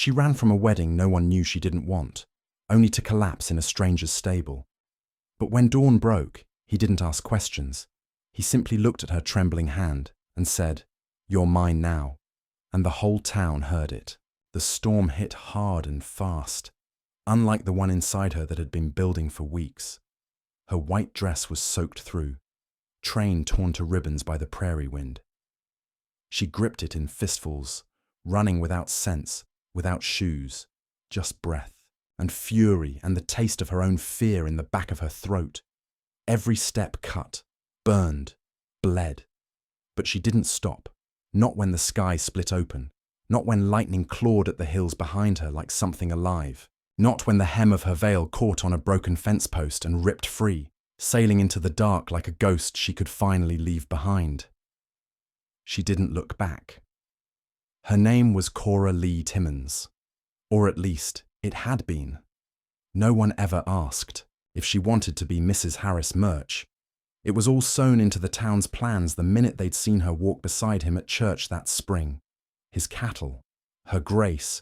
She ran from a wedding no one knew she didn't want, only to collapse in a stranger's stable. But when dawn broke, he didn't ask questions. He simply looked at her trembling hand and said, "You're mine now." And the whole town heard it. The storm hit hard and fast, unlike the one inside her that had been building for weeks. Her white dress was soaked through, train torn to ribbons by the prairie wind. She gripped it in fistfuls, running without sense, without shoes, just breath and fury and the taste of her own fear in the back of her throat. Every step cut, burned, bled. But she didn't stop, not when the sky split open, not when lightning clawed at the hills behind her like something alive, not when the hem of her veil caught on a broken fence post and ripped free, sailing into the dark like a ghost she could finally leave behind. She didn't look back. Her name was Cora Lee Timmons, or at least it had been. No one ever asked if she wanted to be Mrs. Harris Murch. It was all sewn into the town's plans the minute they'd seen her walk beside him at church that spring. His cattle, her grace,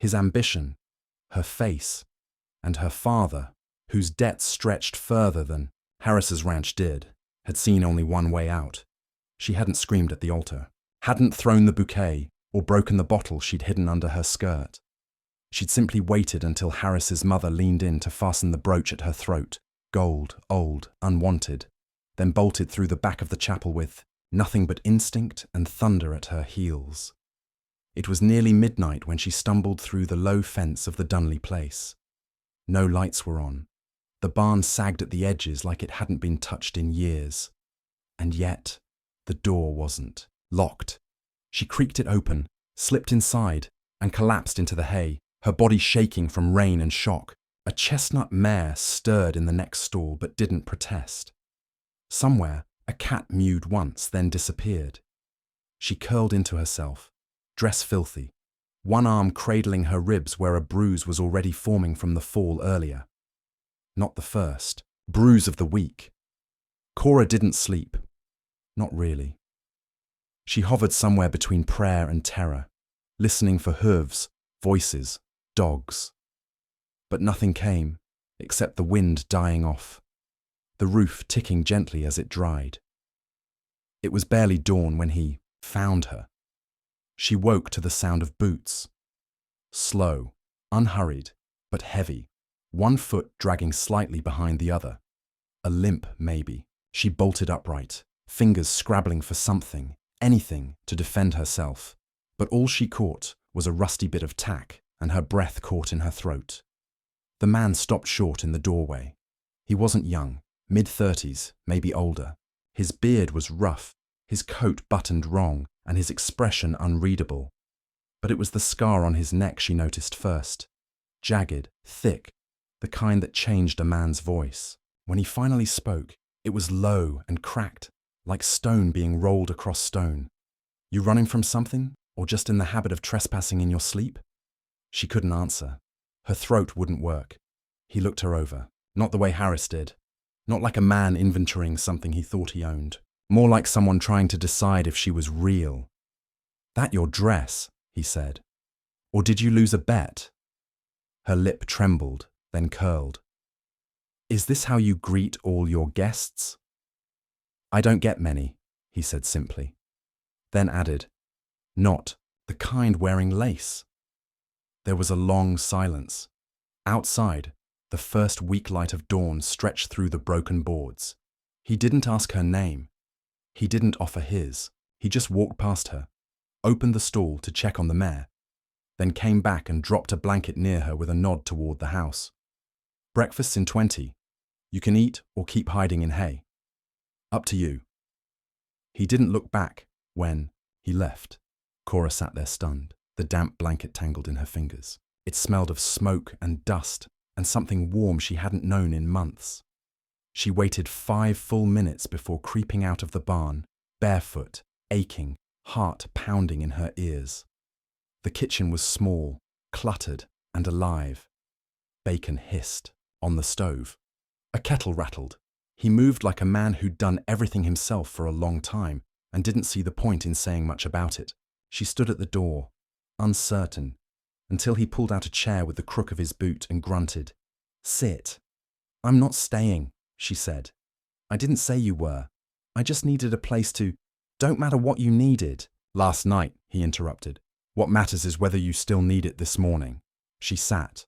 his ambition, her face, and her father, whose debts stretched further than Harris's ranch did, had seen only one way out. She hadn't screamed at the altar, hadn't thrown the bouquet or broken the bottle she'd hidden under her skirt. She'd simply waited until Harris's mother leaned in to fasten the brooch at her throat, gold, old, unwanted, then bolted through the back of the chapel with nothing but instinct and thunder at her heels. It was nearly midnight when she stumbled through the low fence of the Dunley place. No lights were on. The barn sagged at the edges like it hadn't been touched in years. And yet, the door wasn't. Locked. She creaked it open, slipped inside, and collapsed into the hay, her body shaking from rain and shock. A chestnut mare stirred in the next stall but didn't protest. Somewhere, a cat mewed once, then disappeared. She curled into herself, dress filthy, one arm cradling her ribs where a bruise was already forming from the fall earlier. Not the first, bruise of the week. Cora didn't sleep. Not really. She hovered somewhere between prayer and terror, listening for hooves, voices, dogs. But nothing came, except the wind dying off, the roof ticking gently as it dried. It was barely dawn when he found her. She woke to the sound of boots. Slow, unhurried, but heavy, one foot dragging slightly behind the other. A limp, maybe. She bolted upright, fingers scrabbling for something, anything, to defend herself. But all she caught was a rusty bit of tack, and her breath caught in her throat. The man stopped short in the doorway. He wasn't young, mid-30s, maybe older. His beard was rough, his coat buttoned wrong, and his expression unreadable. But it was the scar on his neck she noticed first. Jagged, thick, the kind that changed a man's voice. When he finally spoke, it was low and cracked, like stone being rolled across stone. "You running from something, or just in the habit of trespassing in your sleep?" She couldn't answer. Her throat wouldn't work. He looked her over, not the way Harris did. Not like a man inventorying something he thought he owned. More like someone trying to decide if she was real. "That your dress?" he said. "Or did you lose a bet?" Her lip trembled, then curled. "Is this how you greet all your guests?" "I don't get many," he said simply. Then added, "Not the kind wearing lace." There was a long silence. Outside, the first weak light of dawn stretched through the broken boards. He didn't ask her name. He didn't offer his. He just walked past her, opened the stall to check on the mare, then came back and dropped a blanket near her with a nod toward the house. "Breakfast's in 20. You can eat or keep hiding in hay. Up to you." He didn't look back when he left. Cora sat there stunned, the damp blanket tangled in her fingers. It smelled of smoke and dust and something warm she hadn't known in months. She waited 5 full minutes before creeping out of the barn, barefoot, aching, heart pounding in her ears. The kitchen was small, cluttered, and alive. Bacon hissed on the stove. A kettle rattled. He moved like a man who'd done everything himself for a long time and didn't see the point in saying much about it. She stood at the door, uncertain, until he pulled out a chair with the crook of his boot and grunted. "Sit." "I'm not staying," she said. "I didn't say you were. I just needed a place to—" "Don't matter what you needed." "Last night," he interrupted. "What matters is whether you still need it this morning." She sat.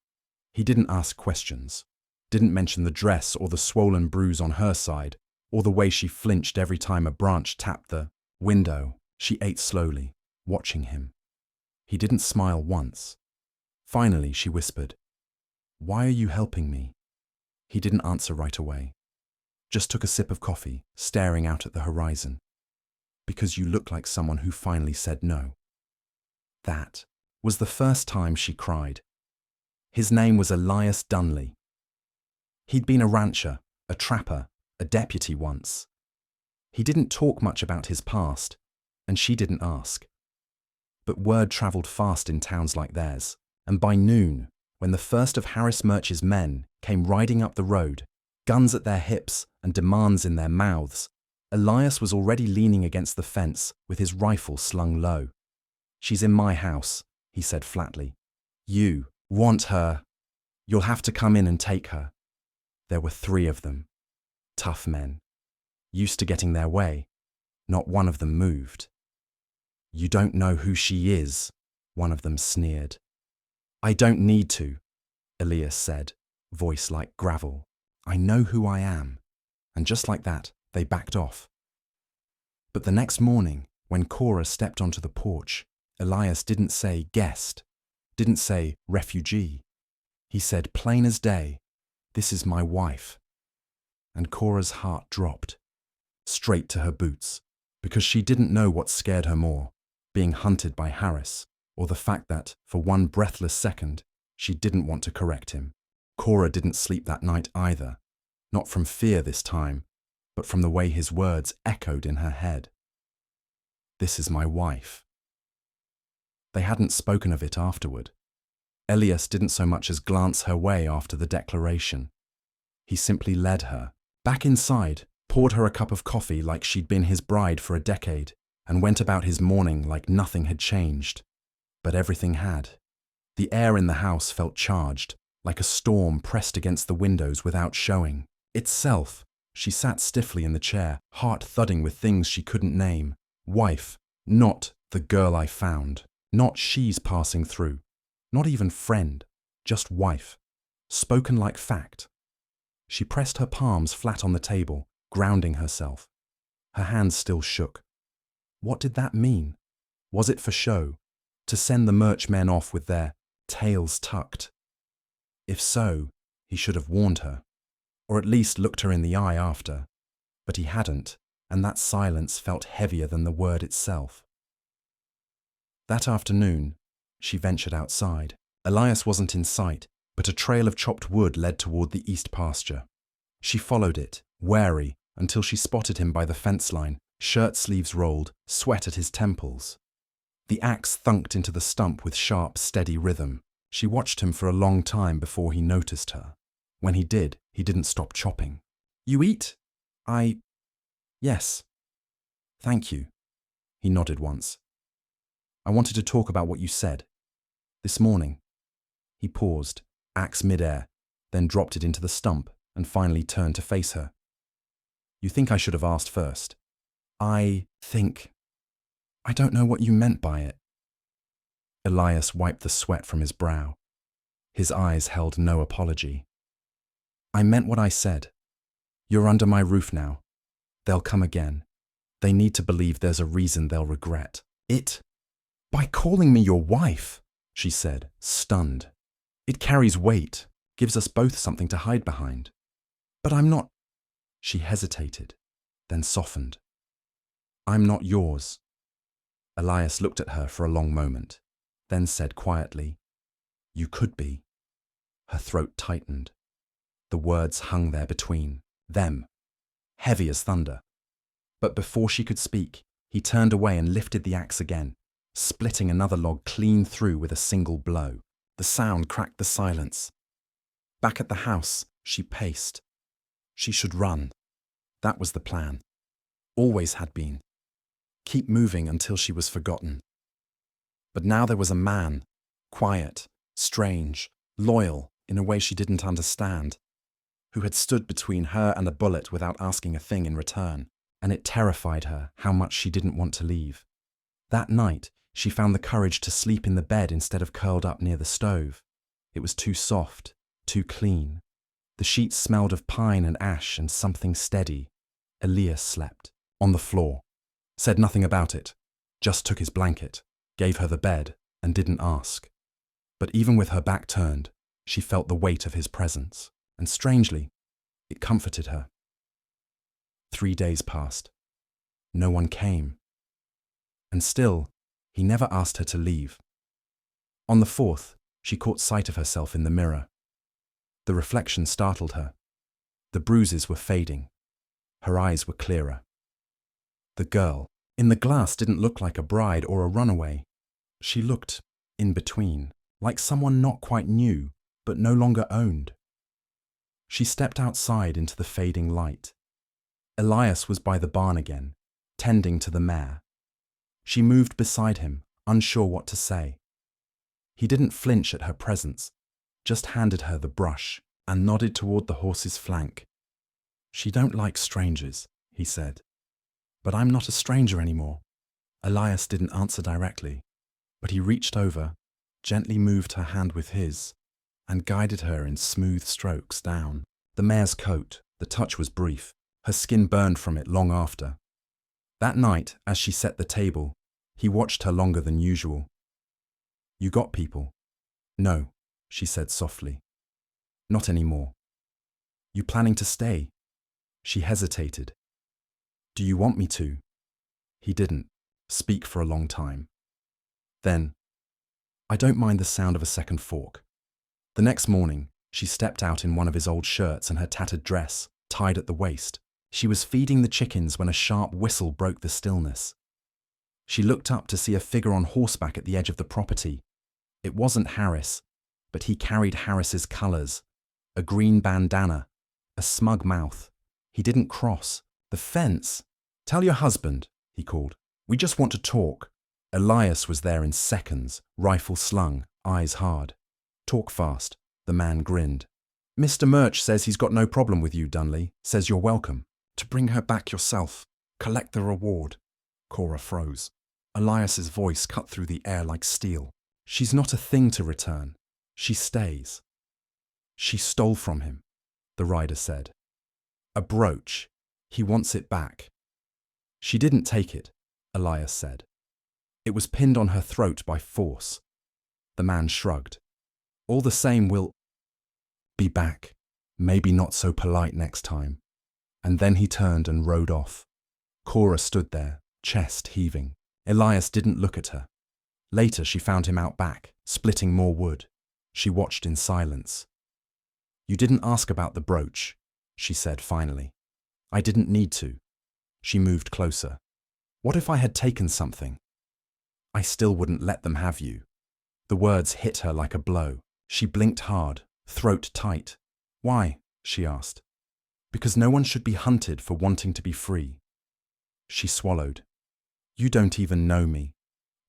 He didn't ask questions. Didn't mention the dress or the swollen bruise on her side, or the way she flinched every time a branch tapped the window. She ate slowly, watching him. He didn't smile once. Finally, she whispered, "Why are you helping me?" He didn't answer right away. Just took a sip of coffee, staring out at the horizon. "Because you look like someone who finally said no." That was the first time she cried. His name was Elias Dunley. He'd been a rancher, a trapper, a deputy once. He didn't talk much about his past, and she didn't ask. But word travelled fast in towns like theirs, and by noon, when the first of Harris Murch's men came riding up the road, guns at their hips and demands in their mouths, Elias was already leaning against the fence with his rifle slung low. "She's in my house," he said flatly. "You want her. You'll have to come in and take her." There were 3 of them. Tough men. Used to getting their way. Not one of them moved. "You don't know who she is," one of them sneered. "I don't need to," Elias said, voice like gravel. "I know who I am." And just like that, they backed off. But the next morning, when Cora stepped onto the porch, Elias didn't say guest, didn't say refugee. He said plain as day, "This is my wife." And Cora's heart dropped, straight to her boots, because she didn't know what scared her more, being hunted by Harris, or the fact that, for one breathless second, she didn't want to correct him. Cora didn't sleep that night either, not from fear this time, but from the way his words echoed in her head. "This is my wife." They hadn't spoken of it afterward. Elias didn't so much as glance her way after the declaration. He simply led her back inside, poured her a cup of coffee like she'd been his bride for a decade, and went about his morning like nothing had changed. But everything had. The air in the house felt charged, like a storm pressed against the windows without showing. Itself, she sat stiffly in the chair, heart thudding with things she couldn't name. Wife, not the girl I found, not she's passing through, not even friend, just wife, spoken like fact. She pressed her palms flat on the table, grounding herself. Her hands still shook. What did that mean? Was it for show, to send the Murch men off with their tails tucked? If so, he should have warned her, or at least looked her in the eye after. But he hadn't, and that silence felt heavier than the word itself. That afternoon, she ventured outside. Elias wasn't in sight, but a trail of chopped wood led toward the east pasture. She followed it, wary, until she spotted him by the fence line, shirt sleeves rolled, sweat at his temples. The axe thunked into the stump with sharp, steady rhythm. She watched him for a long time before he noticed her. When he did, he didn't stop chopping. "You eat?" "Yes." "Thank you." He nodded once. "I wanted to talk about what you said. This morning." He paused, axe midair, then dropped it into the stump and finally turned to face her. "You think I should have asked first?" I don't know what you meant by it." Elias wiped the sweat from his brow. His eyes held no apology. "I meant what I said. You're under my roof now. They'll come again. They need to believe there's a reason they'll regret it." "By calling me your wife," she said, stunned. "It carries weight, gives us both something to hide behind." "But I'm not—" She hesitated, then softened. "I'm not yours." Elias looked at her for a long moment, then said quietly, "You could be." Her throat tightened. The words hung there between them, heavy as thunder. But before she could speak, he turned away and lifted the axe again, splitting another log clean through with a single blow. The sound cracked the silence. Back at the house, she paced. She should run. That was the plan. Always had been. Keep moving until she was forgotten. But now there was a man, quiet, strange, loyal in a way she didn't understand, who had stood between her and a bullet without asking a thing in return, and it terrified her how much she didn't want to leave. That night, she found the courage to sleep in the bed instead of curled up near the stove. It was too soft, too clean. The sheets smelled of pine and ash and something steady. Elias slept on the floor, said nothing about it, just took his blanket, gave her the bed, and didn't ask. But even with her back turned, she felt the weight of his presence, and strangely, it comforted her. 3 days passed. No one came. And still, he never asked her to leave. On the 4th, she caught sight of herself in the mirror. The reflection startled her. The bruises were fading. Her eyes were clearer. The girl in the glass didn't look like a bride or a runaway. She looked in between, like someone not quite new, but no longer owned. She stepped outside into the fading light. Elias was by the barn again, tending to the mare. She moved beside him, unsure what to say. He didn't flinch at her presence, just handed her the brush and nodded toward the horse's flank. "She don't like strangers," he said. "But I'm not a stranger anymore." Elias didn't answer directly, but he reached over, gently moved her hand with his, and guided her in smooth strokes down. The mare's coat, the touch was brief. Her skin burned from it long after. That night, as she set the table, he watched her longer than usual. "You got people?" "No," she said softly. "Not anymore." "You planning to stay?" She hesitated. "Do you want me to?" He didn't speak for a long time. Then, "I don't mind the sound of a second fork." The next morning, she stepped out in one of his old shirts and her tattered dress, tied at the waist. She was feeding the chickens when a sharp whistle broke the stillness. She looked up to see a figure on horseback at the edge of the property. It wasn't Harris, but he carried Harris's colours, a green bandana, a smug mouth. He didn't cross. "The fence! Tell your husband," he called. "We just want to talk." Elias was there in seconds, rifle slung, eyes hard. "Talk fast," the man grinned. "Mr. Murch says he's got no problem with you, Dunley. Says you're welcome. To bring her back yourself. Collect the reward." Cora froze. Elias's voice cut through the air like steel. "She's not a thing to return. She stays." "She stole from him," the rider said. "A brooch. He wants it back." "She didn't take it," Elias said. "It was pinned on her throat by force." The man shrugged. "All the same, we'll be back. Maybe not so polite next time." And then he turned and rode off. Cora stood there, chest heaving. Elias didn't look at her. Later she found him out back, splitting more wood. She watched in silence. "You didn't ask about the brooch," she said finally. "I didn't need to." She moved closer. "What if I had taken something?" "I still wouldn't let them have you." The words hit her like a blow. She blinked hard, throat tight. "Why?" she asked. "Because no one should be hunted for wanting to be free." She swallowed. "You don't even know me.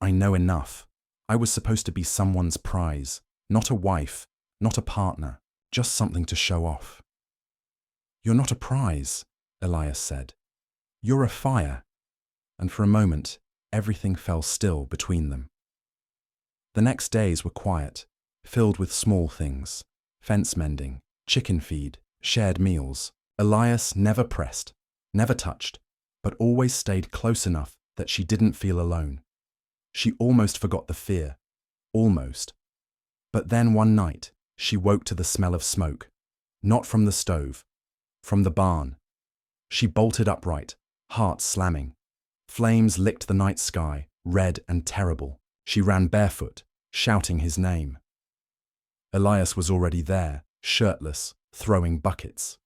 I know enough. I was supposed to be someone's prize, not a wife, not a partner, just something to show off." "You're not a prize," Elias said. "You're a fire." And for a moment, everything fell still between them. The next days were quiet, filled with small things: fence mending, chicken feed, shared meals. Elias never pressed, never touched, but always stayed close enough that she didn't feel alone. She almost forgot the fear. Almost. But then one night, she woke to the smell of smoke. Not from the stove. From the barn. She bolted upright, heart slamming. Flames licked the night sky, red and terrible. She ran barefoot, shouting his name. Elias was already there, shirtless, throwing buckets.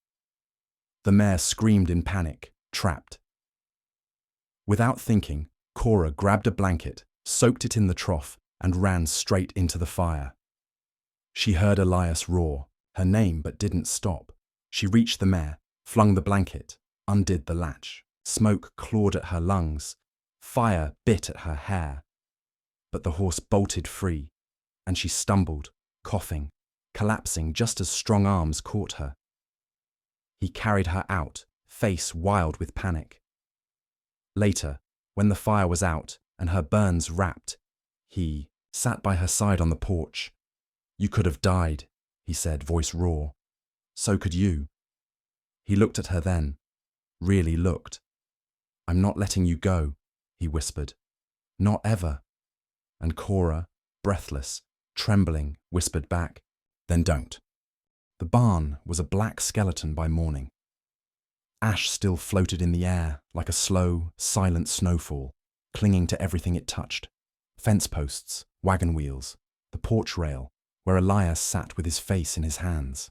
The mare screamed in panic, trapped. Without thinking, Cora grabbed a blanket, soaked it in the trough, and ran straight into the fire. She heard Elias roar, her name, but didn't stop. She reached the mare, flung the blanket, undid the latch. Smoke clawed at her lungs. Fire bit at her hair. But the horse bolted free, and she stumbled, coughing, collapsing just as strong arms caught her. He carried her out, face wild with panic. Later, when the fire was out and her burns wrapped, he sat by her side on the porch. "You could have died," he said, voice raw. "So could you." He looked at her then, really looked. "I'm not letting you go," he whispered. "Not ever." And Cora, breathless, trembling, whispered back, "Then don't." The barn was a black skeleton by morning. Ash still floated in the air like a slow, silent snowfall, clinging to everything it touched. Fence posts, wagon wheels, the porch rail, where Elias sat with his face in his hands.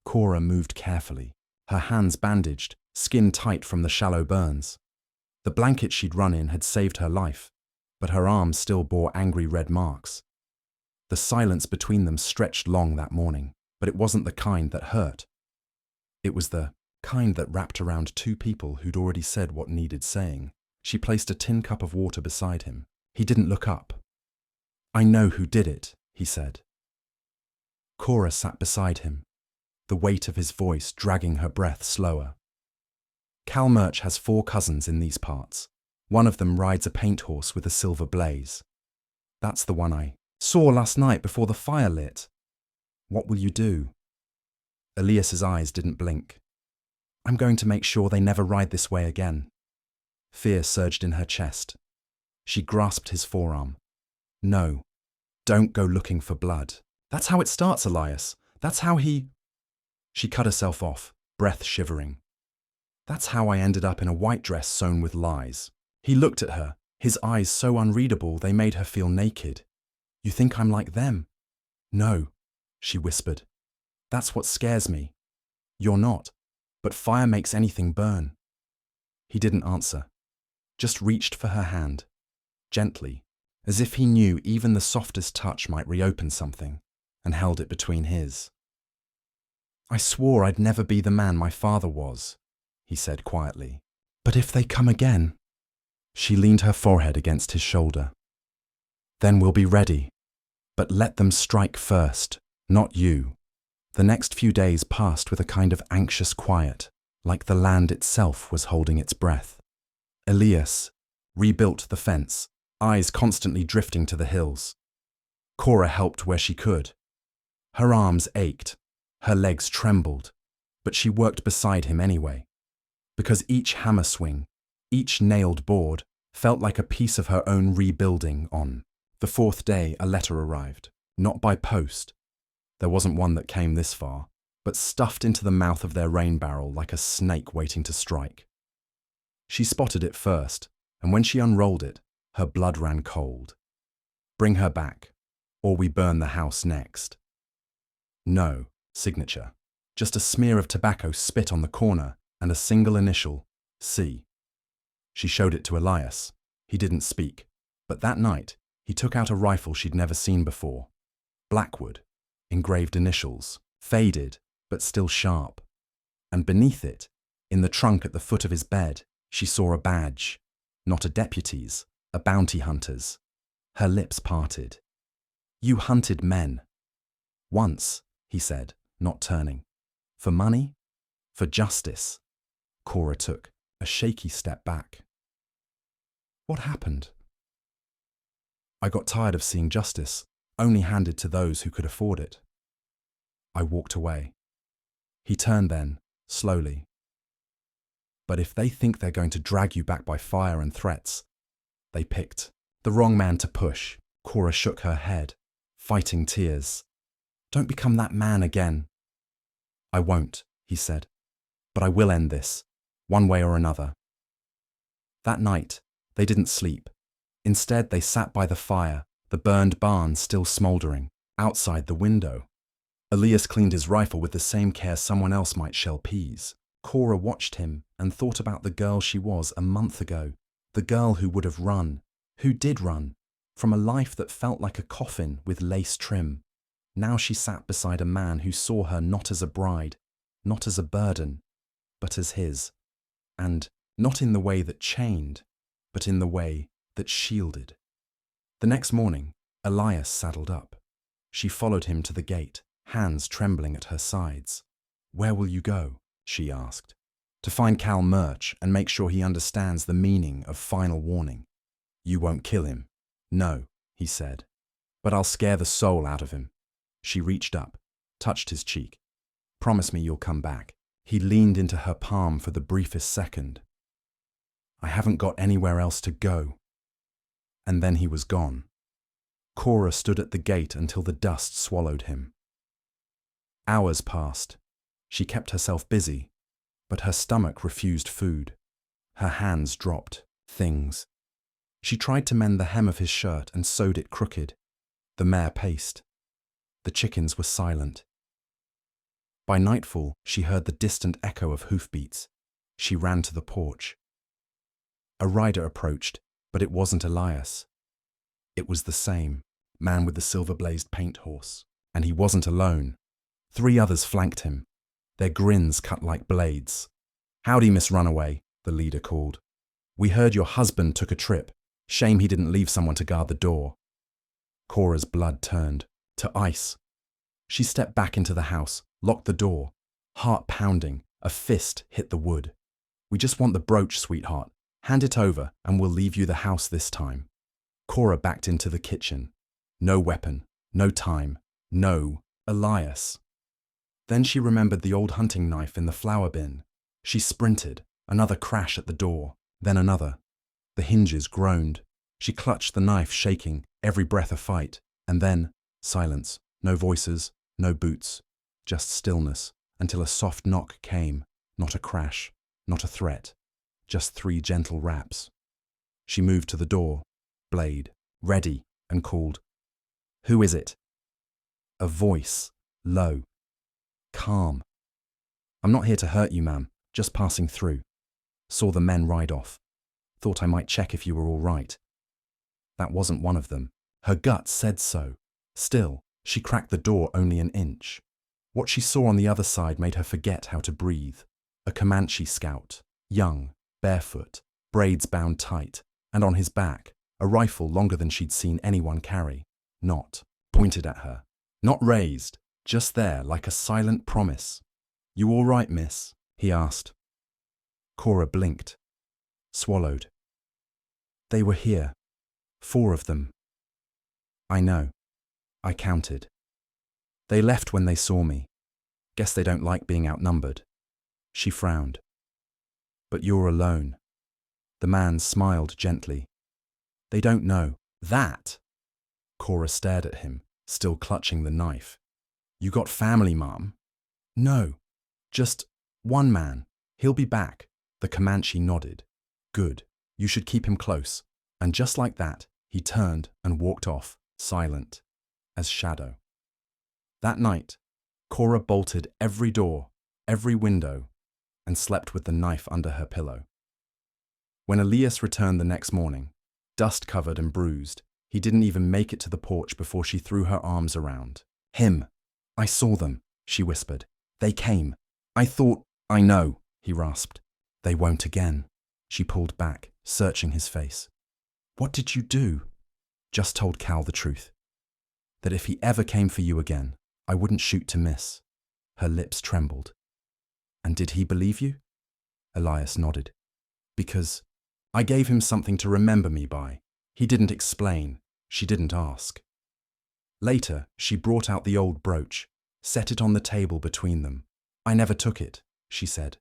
Cora moved carefully, her hands bandaged, skin tight from the shallow burns. The blanket she'd run in had saved her life, but her arms still bore angry red marks. The silence between them stretched long that morning, but it wasn't the kind that hurt. It was the kind that wrapped around two people who'd already said what needed saying. She placed a tin cup of water beside him. He didn't look up. "I know who did it," he said. Cora sat beside him, the weight of his voice dragging her breath slower. "Cal Murch has 4 cousins in these parts. One of them rides a paint horse with a silver blaze. That's the one I saw last night before the fire lit. What will you do?" Elias's eyes didn't blink. "I'm going to make sure they never ride this way again." Fear surged in her chest. She grasped his forearm. "No, don't go looking for blood. That's how it starts, Elias. That's how he—" She cut herself off, breath shivering. "That's how I ended up in a white dress sewn with lies." He looked at her, his eyes so unreadable they made her feel naked. "You think I'm like them?" "No," she whispered. "That's what scares me. You're not, but fire makes anything burn." He didn't answer, just reached for her hand, gently, as if he knew even the softest touch might reopen something, and held it between his. "I swore I'd never be the man my father was," he said quietly. "But if they come again?" She leaned her forehead against his shoulder. "Then we'll be ready. But let them strike first, not you." The next few days passed with a kind of anxious quiet, like the land itself was holding its breath. Elias rebuilt the fence, eyes constantly drifting to the hills. Cora helped where she could. Her arms ached, her legs trembled, but she worked beside him anyway, because each hammer swing, each nailed board, felt like a piece of her own rebuilding on. The 4th day, a letter arrived, not by post. There wasn't one that came this far, but stuffed into the mouth of their rain barrel like a snake waiting to strike. She spotted it first, and when she unrolled it, her blood ran cold. "Bring her back, or we burn the house next." No signature, just a smear of tobacco spit on the corner and a single initial, C. She showed it to Elias. He didn't speak, but that night he took out a rifle she'd never seen before. Blackwood, engraved initials, faded but still sharp. And beneath it, in the trunk at the foot of his bed, she saw a badge, not a deputy's, a bounty hunter's. Her lips parted. "You hunted men." "Once," he said, not turning. "For money? For justice?" Cora took a shaky step back. "What happened?" "I got tired of seeing justice only handed to those who could afford it. I walked away." He turned then, slowly. "But if they think they're going to drag you back by fire and threats, they picked the wrong man to push." Cora shook her head, fighting tears. "Don't become that man again." "I won't," he said. "But I will end this, one way or another." That night, they didn't sleep. Instead, they sat by the fire, the burned barn still smouldering, outside the window. Elias cleaned his rifle with the same care someone else might shell peas. Cora watched him and thought about the girl she was a month ago, the girl who would have run, who did run, from a life that felt like a coffin with lace trim. Now she sat beside a man who saw her not as a bride, not as a burden, but as his. And not in the way that chained, but in the way that shielded. The next morning, Elias saddled up. She followed him to the gate, hands trembling at her sides. "Where will you go?" she asked. "To find Cal Murch and make sure he understands the meaning of final warning." "You won't kill him." "No," he said. "But I'll scare the soul out of him." She reached up, touched his cheek. "Promise me you'll come back." He leaned into her palm for the briefest second. "I haven't got anywhere else to go." And then he was gone. Cora stood at the gate until the dust swallowed him. Hours passed. She kept herself busy, but her stomach refused food. Her hands dropped. Things. She tried to mend the hem of his shirt and sewed it crooked. The mare paced. The chickens were silent. By nightfall, she heard the distant echo of hoofbeats. She ran to the porch. A rider approached, but it wasn't Elias. It was the same man with the silver-blazed paint horse. And he wasn't alone. 3 others flanked him, their grins cut like blades. "Howdy, Miss Runaway," the leader called. "We heard your husband took a trip. Shame he didn't leave someone to guard the door." Cora's blood turned to ice. She stepped back into the house, locked the door, heart pounding. A fist hit the wood. "We just want the brooch, sweetheart. Hand it over and we'll leave you the house this time." Cora backed into the kitchen. No weapon, no time, no Elias. Then she remembered the old hunting knife in the flour bin. She sprinted, another crash at the door, then another. The hinges groaned. She clutched the knife, shaking, every breath a fight. And then, silence. No voices, no boots, just stillness, until a soft knock came. Not a crash, not a threat, just 3 gentle raps. She moved to the door, blade, ready, and called, "Who is it?" A voice, low, calm. "I'm not here to hurt you, ma'am, just passing through. Saw the men ride off. Thought I might check if you were all right." That wasn't one of them. Her gut said so. Still, she cracked the door only an inch. What she saw on the other side made her forget how to breathe. A Comanche scout, young, barefoot, braids bound tight, and on his back, a rifle longer than she'd seen anyone carry. Not pointed at her. Not raised, just there like a silent promise. "You all right, miss?" he asked. Cora blinked, swallowed. They were here. 4 of them. "I know. I counted. They left when they saw me. Guess they don't like being outnumbered." She frowned. "But you're alone." The man smiled gently. "They don't know that." Cora stared at him, still clutching the knife. "You got family, Mom?" "No. Just one man. He'll be back." The Comanche nodded. "Good. You should keep him close." And just like that, he turned and walked off, silent as shadow. That night, Cora bolted every door, every window, and slept with the knife under her pillow. When Elias returned the next morning, dust-covered and bruised, he didn't even make it to the porch before she threw her arms around him. "I saw them," she whispered. "They came. I thought—" "I know," he rasped. "They won't again." She pulled back, searching his face. "What did you do?" "Just told Cal the truth. That if he ever came for you again, I wouldn't shoot to miss." Her lips trembled. "And did he believe you?" Elias nodded. "Because I gave him something to remember me by." He didn't explain. She didn't ask. Later, she brought out the old brooch, set it on the table between them. "I never took it," she said.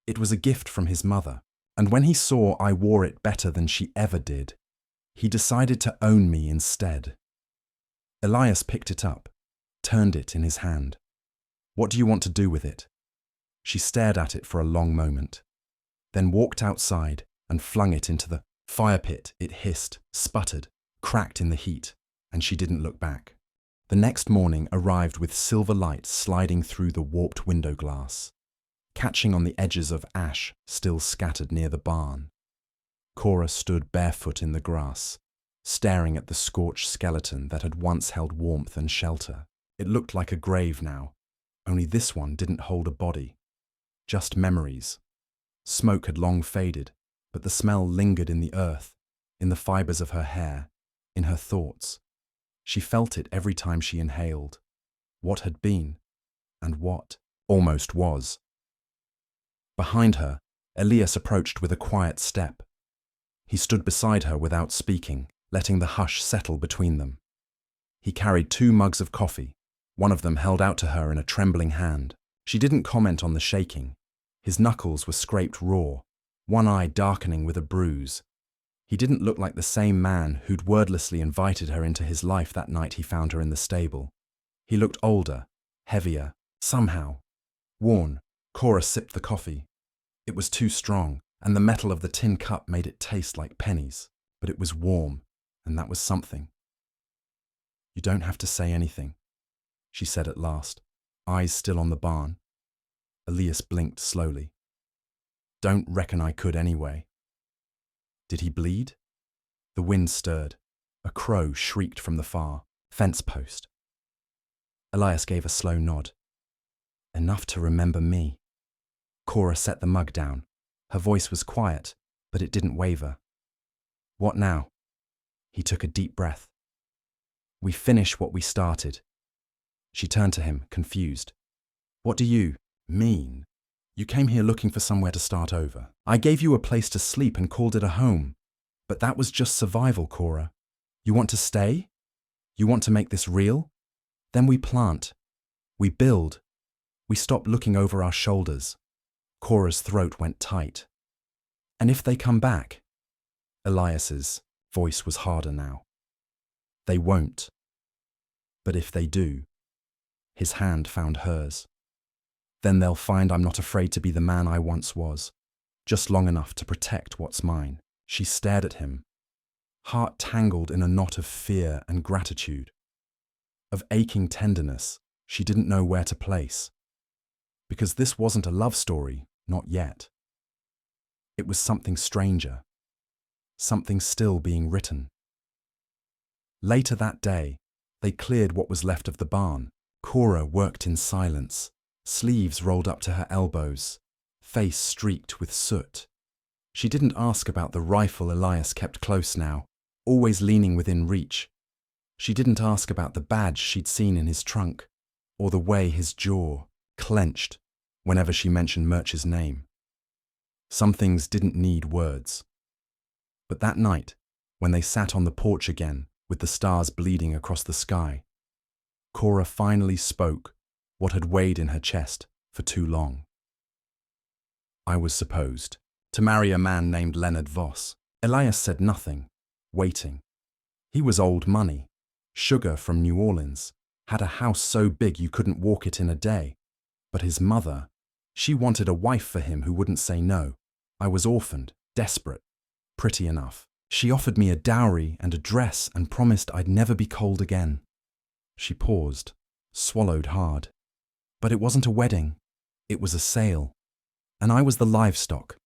"It was a gift from his mother, and when he saw I wore it better than she ever did, he decided to own me instead." Elias picked it up, turned it in his hand. "What do you want to do with it?" She stared at it for a long moment, then walked outside and flung it into the fire pit. It hissed, sputtered, cracked in the heat, and she didn't look back. The next morning arrived with silver light sliding through the warped window glass, catching on the edges of ash still scattered near the barn. Cora stood barefoot in the grass, staring at the scorched skeleton that had once held warmth and shelter. It looked like a grave now, only this one didn't hold a body, just memories. Smoke had long faded, but the smell lingered in the earth, in the fibers of her hair, in her thoughts. She felt it every time she inhaled. What had been, and what almost was. Behind her, Elias approached with a quiet step. He stood beside her without speaking, letting the hush settle between them. He carried 2 mugs of coffee, one of them held out to her in a trembling hand. She didn't comment on the shaking. His knuckles were scraped raw, one eye darkening with a bruise. He didn't look like the same man who'd wordlessly invited her into his life that night he found her in the stable. He looked older, heavier, somehow worn. Cora sipped the coffee. It was too strong, and the metal of the tin cup made it taste like pennies, but it was warm, and that was something. "You don't have to say anything," she said at last, eyes still on the barn. Elias blinked slowly. "Don't reckon I could anyway." Did he bleed? The wind stirred. A crow shrieked from the far fence post. Elias gave a slow nod. "Enough to remember me." Cora set the mug down. Her voice was quiet, but it didn't waver. "What now?" He took a deep breath. "We finish what we started." She turned to him, confused. "What do you mean? You came here looking for somewhere to start over. I gave you a place to sleep and called it a home. But that was just survival, Cora. You want to stay? You want to make this real? Then we plant. We build. We stop looking over our shoulders." Cora's throat went tight. "And if they come back?" Elias's voice was harder now. "They won't. But if they do," his hand found hers, "then they'll find I'm not afraid to be the man I once was, just long enough to protect what's mine." She stared at him, heart tangled in a knot of fear and gratitude, of aching tenderness she didn't know where to place. Because this wasn't a love story, not yet. It was something stranger, something still being written. Later that day, they cleared what was left of the barn. Cora worked in silence, sleeves rolled up to her elbows, face streaked with soot. She didn't ask about the rifle Elias kept close now, always leaning within reach. She didn't ask about the badge she'd seen in his trunk, or the way his jaw clenched whenever she mentioned Murch's name. Some things didn't need words. But that night, when they sat on the porch again, with the stars bleeding across the sky, Cora finally spoke what had weighed in her chest for too long. "I was supposed to marry a man named Leonard Voss." Elias said nothing, waiting. He was old money, sugar from New Orleans, had a house so big you couldn't walk it in a day. But his mother, she wanted a wife for him who wouldn't say no. I was orphaned, desperate, pretty enough. She offered me a dowry and a dress and promised I'd never be cold again. She paused, swallowed hard. But it wasn't a wedding. It was a sale. And I was the livestock.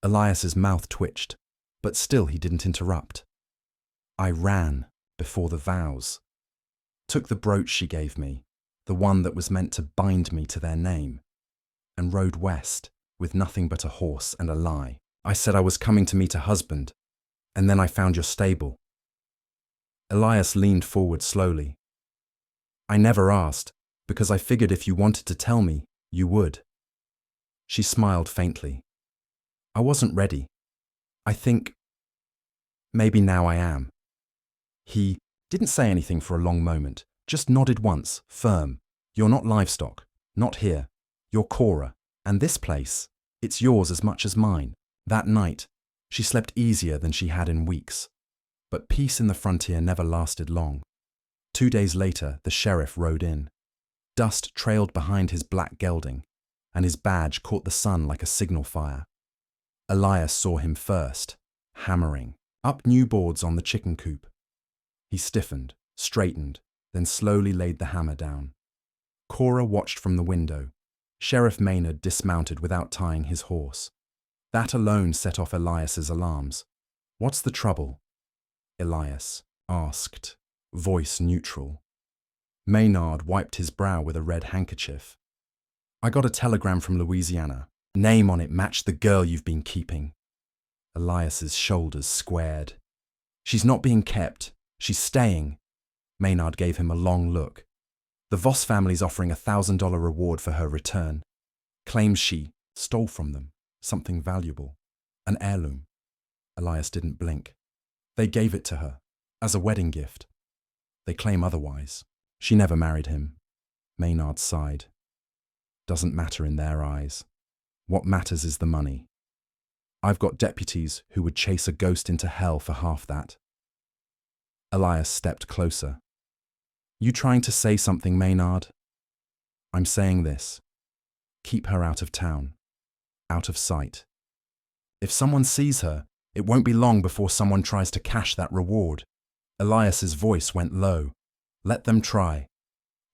Elias's mouth twitched, but still he didn't interrupt. I ran before the vows. Took the brooch she gave me, the one that was meant to bind me to their name, and rode west with nothing but a horse and a lie. I said I was coming to meet a husband, and then I found your stable. Elias leaned forward slowly. I never asked, because I figured if you wanted to tell me, you would. She smiled faintly. I wasn't ready. I think maybe now I am. He didn't say anything for a long moment, just nodded once, firm. You're not livestock, not here. You're Cora, and this place, it's yours as much as mine. That night, she slept easier than she had in weeks. But peace in the frontier never lasted long. 2 days later, the sheriff rode in. Dust trailed behind his black gelding, and his badge caught the sun like a signal fire. Elias saw him first, hammering up new boards on the chicken coop. He stiffened, straightened, then slowly laid the hammer down. Cora watched from the window. Sheriff Maynard dismounted without tying his horse. That alone set off Elias's alarms. What's the trouble? Elias asked, voice neutral. Maynard wiped his brow with a red handkerchief. I got a telegram from Louisiana. Name on it matched the girl you've been keeping. Elias's shoulders squared. She's not being kept. She's staying. Maynard gave him a long look. The Voss family's offering a $1,000 reward for her return. Claims she stole from them something valuable, an heirloom. Elias didn't blink. They gave it to her as a wedding gift. They claim otherwise. She never married him. Maynard sighed. Doesn't matter in their eyes. What matters is the money. I've got deputies who would chase a ghost into hell for half that. Elias stepped closer. You trying to say something, Maynard? I'm saying this. Keep her out of town. Out of sight. If someone sees her, it won't be long before someone tries to cash that reward. Elias's voice went low. Let them try.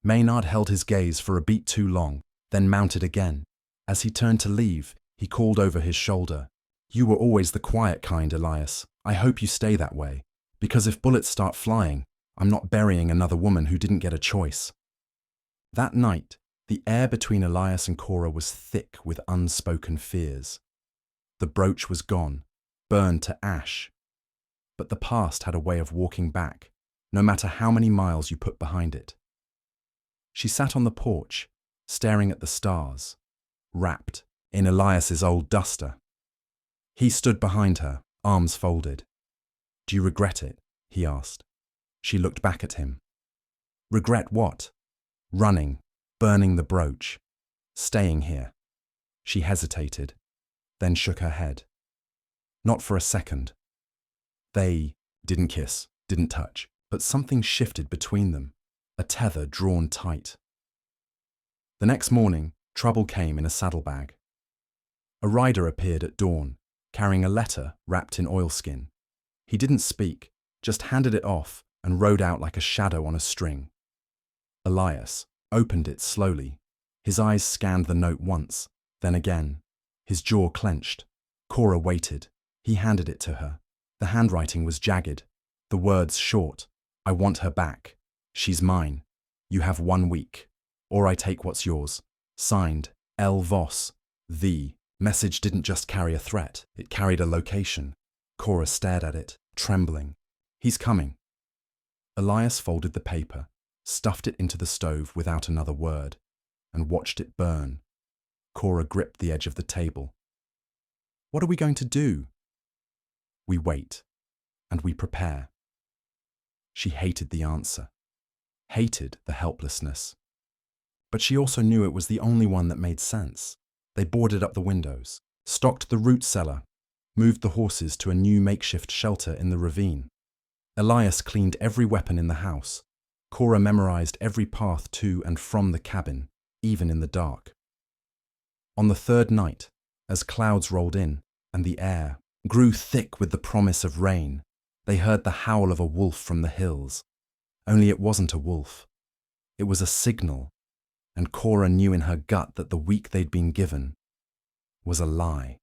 Maynard held his gaze for a beat too long, then mounted again. As he turned to leave, he called over his shoulder. You were always the quiet kind, Elias. I hope you stay that way, because if bullets start flying, I'm not burying another woman who didn't get a choice. That night, the air between Elias and Cora was thick with unspoken fears. The brooch was gone, burned to ash. But the past had a way of walking back, no matter how many miles you put behind it. She sat on the porch, staring at the stars, wrapped in Elias's old duster. He stood behind her, arms folded. Do you regret it? He asked. She looked back at him. Regret what? Running, burning the brooch, staying here. She hesitated, then shook her head. Not for a second. They didn't kiss, didn't touch, but something shifted between them, a tether drawn tight. The next morning, trouble came in a saddlebag. A rider appeared at dawn, carrying a letter wrapped in oilskin. He didn't speak, just handed it off and rode out like a shadow on a string. Elias opened it slowly. His eyes scanned the note once, then again. His jaw clenched. Cora waited. He handed it to her. The handwriting was jagged, the words short. I want her back. She's mine. You have 1 week, or I take what's yours. Signed, L. Voss. The message didn't just carry a threat, it carried a location. Cora stared at it, trembling. He's coming. Elias folded the paper, stuffed it into the stove without another word, and watched it burn. Cora gripped the edge of the table. What are we going to do? We wait, and we prepare. She hated the answer, hated the helplessness. But she also knew it was the only one that made sense. They boarded up the windows, stocked the root cellar, moved the horses to a new makeshift shelter in the ravine. Elias cleaned every weapon in the house. Cora memorized every path to and from the cabin, even in the dark. On the third night, as clouds rolled in and the air grew thick with the promise of rain, they heard the howl of a wolf from the hills. Only it wasn't a wolf. It was a signal, and Cora knew in her gut that the week they'd been given was a lie.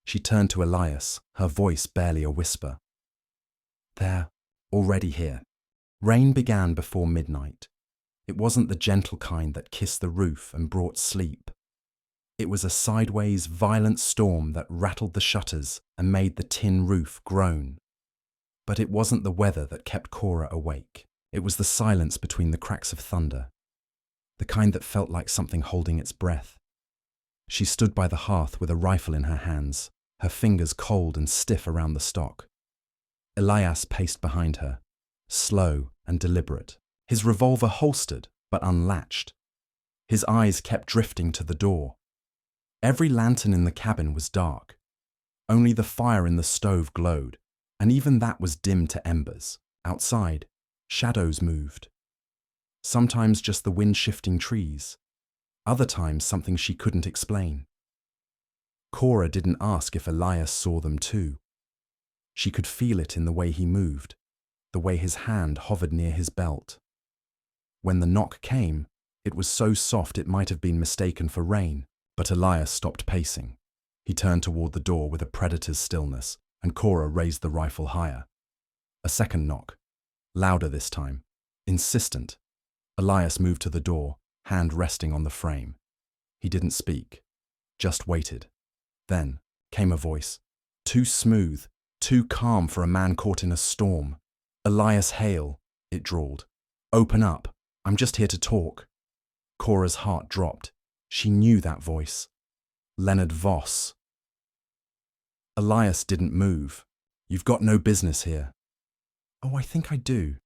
She turned to Elias, her voice barely a whisper. They're already here. Rain began before midnight. It wasn't the gentle kind that kissed the roof and brought sleep. It was a sideways, violent storm that rattled the shutters and made the tin roof groan. But it wasn't the weather that kept Cora awake. It was the silence between the cracks of thunder, the kind that felt like something holding its breath. She stood by the hearth with a rifle in her hands, her fingers cold and stiff around the stock. Elias paced behind her, slow and deliberate, his revolver holstered but unlatched. His eyes kept drifting to the door. Every lantern in the cabin was dark. Only the fire in the stove glowed, and even that was dim to embers. Outside, shadows moved. Sometimes just the wind-shifting trees. Other times something she couldn't explain. Cora didn't ask if Elias saw them too. She could feel it in the way he moved, the way his hand hovered near his belt. When the knock came, it was so soft it might have been mistaken for rain, but Elias stopped pacing. He turned toward the door with a predator's stillness, and Cora raised the rifle higher. A second knock, louder this time, insistent. Elias moved to the door, hand resting on the frame. He didn't speak, just waited. Then came a voice, too smooth, too calm for a man caught in a storm. Elias Hale, it drawled, Open up. I'm just here to talk. Cora's heart dropped. She knew that voice. Leonard Voss. Elias didn't move. You've got no business here. Oh, I think I do.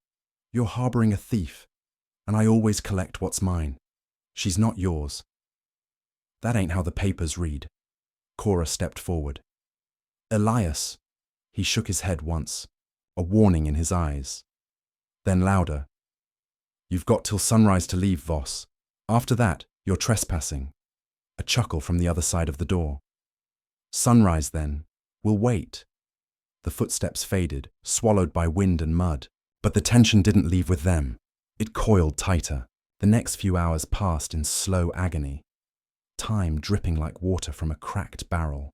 You're harboring a thief, and I always collect what's mine. She's not yours. That ain't how the papers read. Cora stepped forward. Elias. He shook his head once, a warning in his eyes. Then louder. You've got till sunrise to leave, Voss. After that, you're trespassing. A chuckle from the other side of the door. Sunrise, then. We'll wait. The footsteps faded, swallowed by wind and mud. But the tension didn't leave with them. It coiled tighter. The next few hours passed in slow agony. Time dripping like water from a cracked barrel.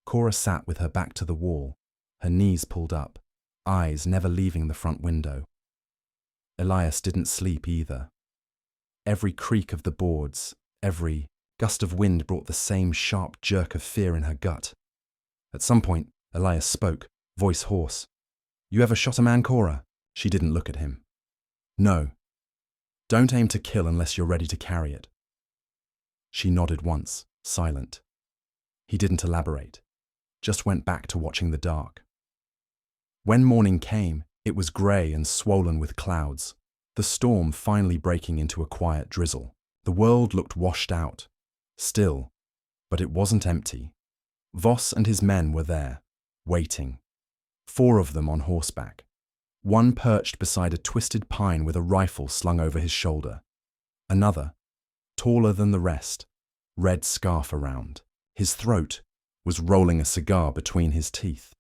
Cora sat with her back to the wall, her knees pulled up, eyes never leaving the front window. Elias didn't sleep either. Every creak of the boards, every gust of wind brought the same sharp jerk of fear in her gut. At some point, Elias spoke, voice hoarse. You ever shot a man, Cora? She didn't look at him. No. Don't aim to kill unless you're ready to carry it. She nodded once, silent. He didn't elaborate, just went back to watching the dark. When morning came, it was grey and swollen with clouds, the storm finally breaking into a quiet drizzle. The world looked washed out, still, but it wasn't empty. Voss and his men were there, waiting. 4 of them on horseback. One perched beside a twisted pine with a rifle slung over his shoulder. Another, taller than the rest, red scarf around. His throat was rolling a cigar between his teeth.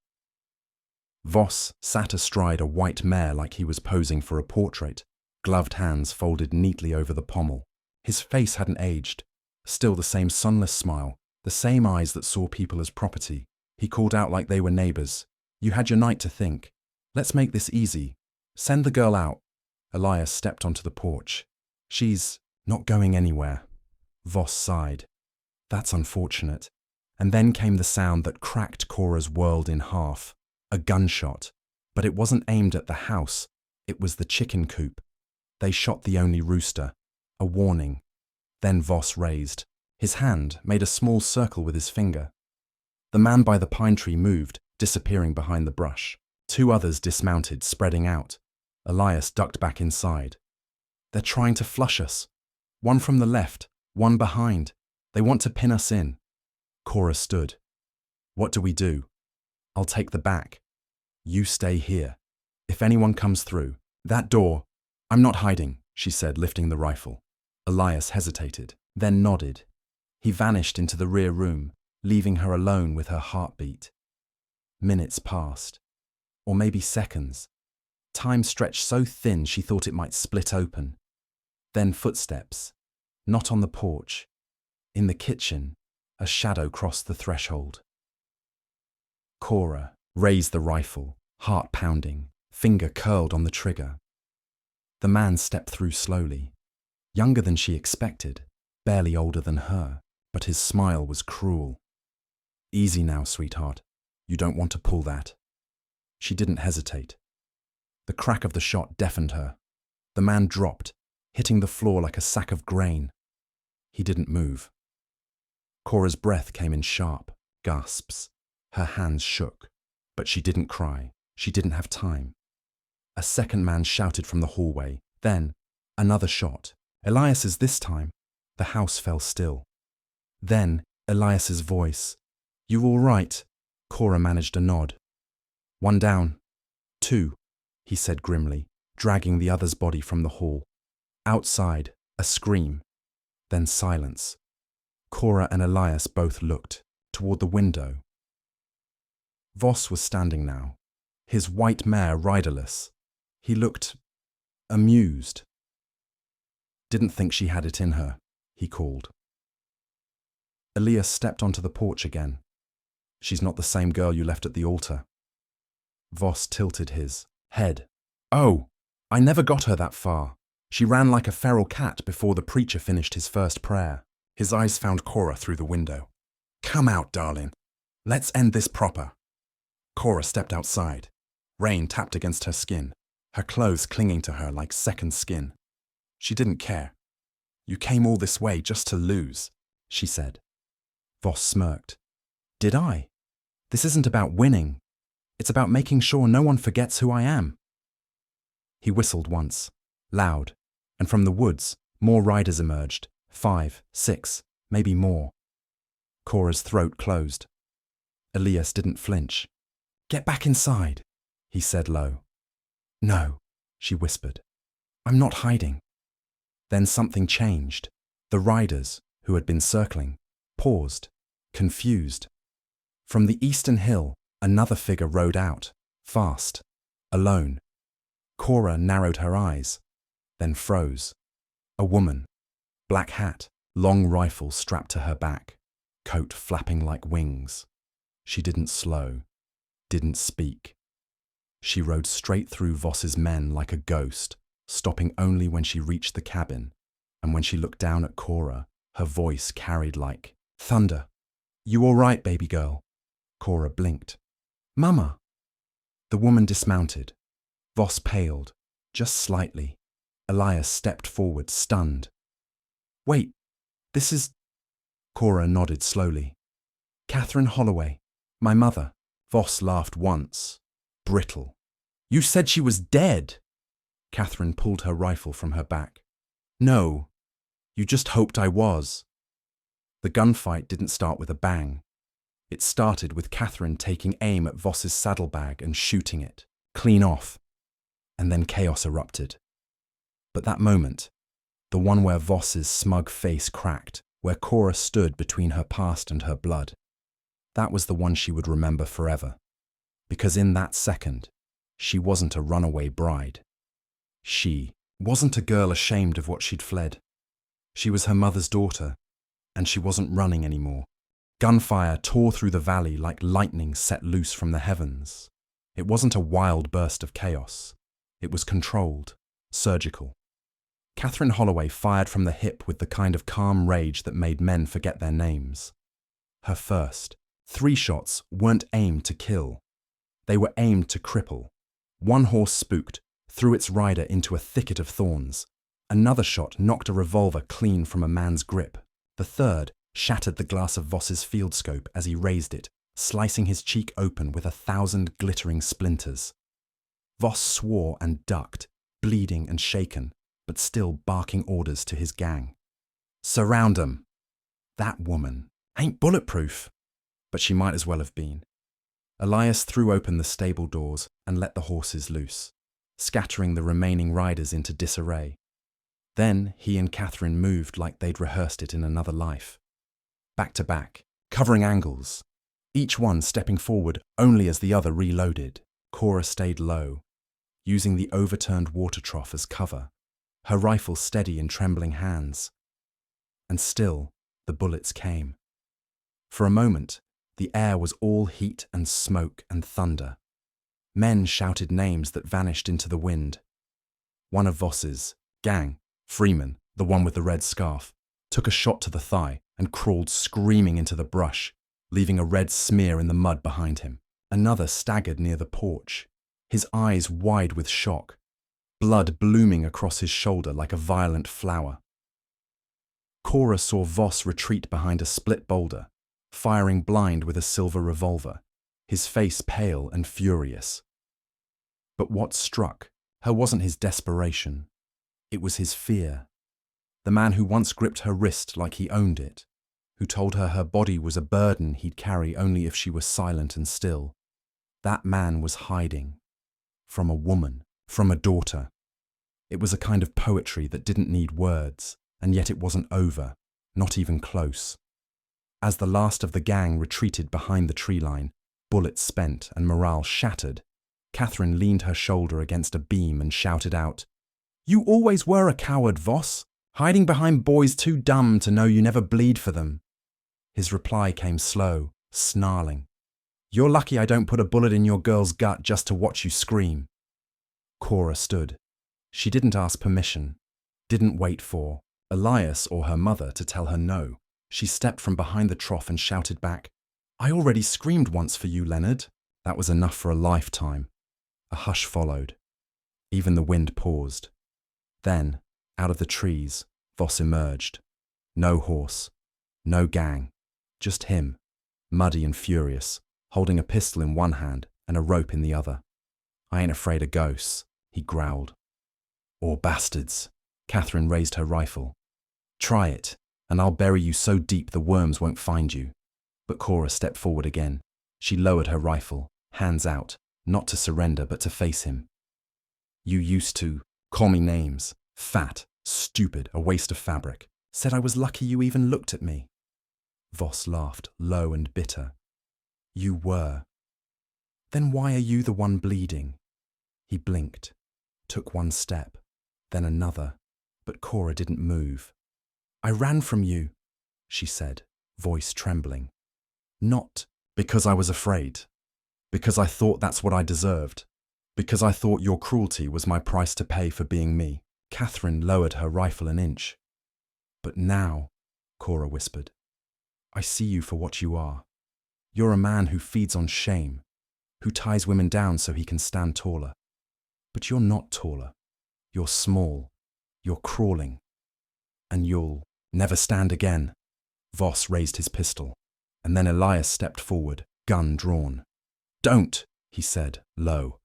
Voss sat astride a white mare like he was posing for a portrait, gloved hands folded neatly over the pommel. His face hadn't aged, still the same sunless smile, the same eyes that saw people as property. He called out like they were neighbors. You had your night to think. Let's make this easy. Send the girl out. Elias stepped onto the porch. She's not going anywhere. Voss sighed. That's unfortunate. And then came the sound that cracked Cora's world in half. A gunshot. But it wasn't aimed at the house. It was the chicken coop. They shot the only rooster. A warning. Then Voss raised. His hand made a small circle with his finger. The man by the pine tree moved, disappearing behind the brush. 2 others dismounted, spreading out. Elias ducked back inside. They're trying to flush us. One from the left, one behind. They want to pin us in. Cora stood. What do we do? I'll take the back. You stay here. If anyone comes through, that door. I'm not hiding, she said, lifting the rifle. Elias hesitated, then nodded. He vanished into the rear room, leaving her alone with her heartbeat. Minutes passed, or maybe seconds. Time stretched so thin she thought it might split open. Then footsteps, not on the porch. In the kitchen, a shadow crossed the threshold. Cora raised the rifle, heart pounding, finger curled on the trigger. The man stepped through slowly, younger than she expected, barely older than her, but his smile was cruel. Easy now, sweetheart. You don't want to pull that. She didn't hesitate. The crack of the shot deafened her. The man dropped, hitting the floor like a sack of grain. He didn't move. Cora's breath came in sharp gasps. Her hands shook, but she didn't cry. She didn't have time. A second man shouted from the hallway. Then, another shot. Elias's this time. The house fell still. Then, Elias's voice. You all right? Cora managed a nod. 1 down. 2, he said grimly, dragging the other's body from the hall. Outside, a scream. Then silence. Cora and Elias both looked, toward the window. Voss was standing now, his white mare riderless. He looked amused. Didn't think she had it in her, he called. Elias stepped onto the porch again. She's not the same girl you left at the altar. Voss tilted his head. Oh, I never got her that far. She ran like a feral cat before the preacher finished his first prayer. His eyes found Cora through the window. Come out, darling. Let's end this proper. Cora stepped outside. Rain tapped against her skin. her clothes clinging to her like second skin. She didn't care. You came all this way just to lose, she said. Voss smirked. Did I? This isn't about winning. It's about making sure no one forgets who I am. He whistled once, loud, and from the woods, more riders emerged, 5, 6, maybe more. Cora's throat closed. Elias didn't flinch. Get back inside, he said low. No, she whispered. I'm not hiding. Then something changed. The riders, who had been circling, paused, confused. From the eastern hill, another figure rode out, fast, alone. Cora narrowed her eyes, then froze. A woman, black hat, long rifle strapped to her back, coat flapping like wings. She didn't slow, didn't speak. She rode straight through Voss's men like a ghost, stopping only when she reached the cabin, and when she looked down at Cora, her voice carried like thunder. You all right, baby girl? Cora blinked. Mama! The woman dismounted. Voss paled, just slightly. Elias stepped forward, stunned. Wait, this is... Cora nodded slowly. Catherine Holloway, my mother. Voss laughed once, brittle. You said she was dead! Catherine pulled her rifle from her back. No, you just hoped I was. The gunfight didn't start with a bang. It started with Catherine taking aim at Voss's saddlebag and shooting it, clean off. And then chaos erupted. But that moment, the one where Voss's smug face cracked, where Cora stood between her past and her blood, that was the one she would remember forever. Because in that second, she wasn't a runaway bride. She wasn't a girl ashamed of what she'd fled. She was her mother's daughter, and she wasn't running anymore. Gunfire tore through the valley like lightning set loose from the heavens. It wasn't a wild burst of chaos. It was controlled, surgical. Catherine Holloway fired from the hip with the kind of calm rage that made men forget their names. Her first 3 shots weren't aimed to kill. They were aimed to cripple. One horse spooked, threw its rider into a thicket of thorns. Another shot knocked a revolver clean from a man's grip. The third shattered the glass of Voss's field scope as he raised it, slicing his cheek open with 1,000 glittering splinters. Voss swore and ducked, bleeding and shaken, but still barking orders to his gang. Surround 'em! That woman ain't bulletproof, but she might as well have been. Elias threw open the stable doors and let the horses loose, scattering the remaining riders into disarray. Then he and Catherine moved like they'd rehearsed it in another life. Back to back, covering angles, each one stepping forward only as the other reloaded. Cora stayed low, using the overturned water trough as cover, her rifle steady in trembling hands. And still, the bullets came. For a moment, the air was all heat and smoke and thunder. Men shouted names that vanished into the wind. One of Voss's gang, Freeman, the one with the red scarf, took a shot to the thigh and crawled screaming into the brush, leaving a red smear in the mud behind him. Another staggered near the porch, his eyes wide with shock, blood blooming across his shoulder like a violent flower. Cora saw Voss retreat behind a split boulder, firing blind with a silver revolver, his face pale and furious. But what struck her wasn't his desperation. It was his fear. The man who once gripped her wrist like he owned it, who told her her body was a burden he'd carry only if she was silent and still. That man was hiding. From a woman, from a daughter. It was a kind of poetry that didn't need words, and yet it wasn't over, not even close. As the last of the gang retreated behind the tree line, bullets spent and morale shattered, Catherine leaned her shoulder against a beam and shouted out, "You always were a coward, Voss, hiding behind boys too dumb to know you never bleed for them." His reply came slow, snarling. "You're lucky I don't put a bullet in your girl's gut just to watch you scream." Cora stood. She didn't ask permission, didn't wait for Elias or her mother to tell her no. She stepped from behind the trough and shouted back, "I already screamed once for you, Leonard." That was enough for a lifetime. A hush followed. Even the wind paused. Then, out of the trees, Voss emerged. No horse, no gang, just him, muddy and furious, holding a pistol in one hand and a rope in the other. "I ain't afraid of ghosts," he growled. "Or bastards." Catherine raised her rifle. "Try it, and I'll bury you so deep the worms won't find you." But Cora stepped forward again. She lowered her rifle, hands out, not to surrender but to face him. "You used to call me names. Fat, stupid, a waste of fabric. Said I was lucky you even looked at me." Voss laughed, low and bitter. "You were. Then why are you the one bleeding?" He blinked, took one step, then another, but Cora didn't move. "I ran from you," she said, voice trembling. "Not because I was afraid. Because I thought that's what I deserved. Because I thought your cruelty was my price to pay for being me." Catherine lowered her rifle an inch. "But now," Cora whispered, "I see you for what you are. You're a man who feeds on shame, who ties women down so he can stand taller. But you're not taller. You're small. You're crawling. And you'll never stand again." Voss raised his pistol, and then Elias stepped forward, gun drawn. "Don't," he said, low.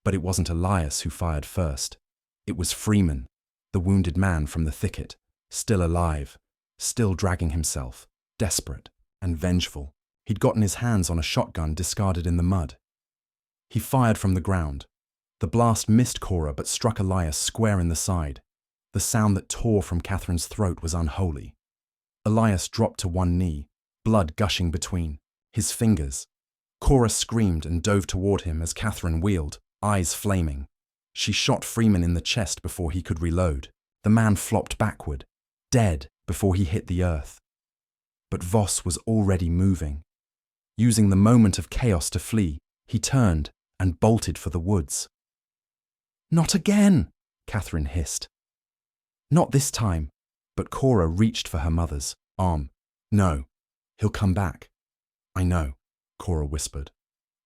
But it wasn't Elias who fired first. It was Freeman, the wounded man from the thicket, still alive, still dragging himself, desperate and vengeful. He'd gotten his hands on a shotgun discarded in the mud. He fired from the ground. The blast missed Cora but struck Elias square in the side. The sound that tore from Catherine's throat was unholy. Elias dropped to one knee, blood gushing between his fingers. Cora screamed and dove toward him as Catherine wheeled, eyes flaming. She shot Freeman in the chest before he could reload. The man flopped backward, dead before he hit the earth. But Voss was already moving. Using the moment of chaos to flee, he turned and bolted for the woods. "Not again!" Catherine hissed. Not this time, but Cora reached for her mother's arm. "No, he'll come back." "I know," Cora whispered.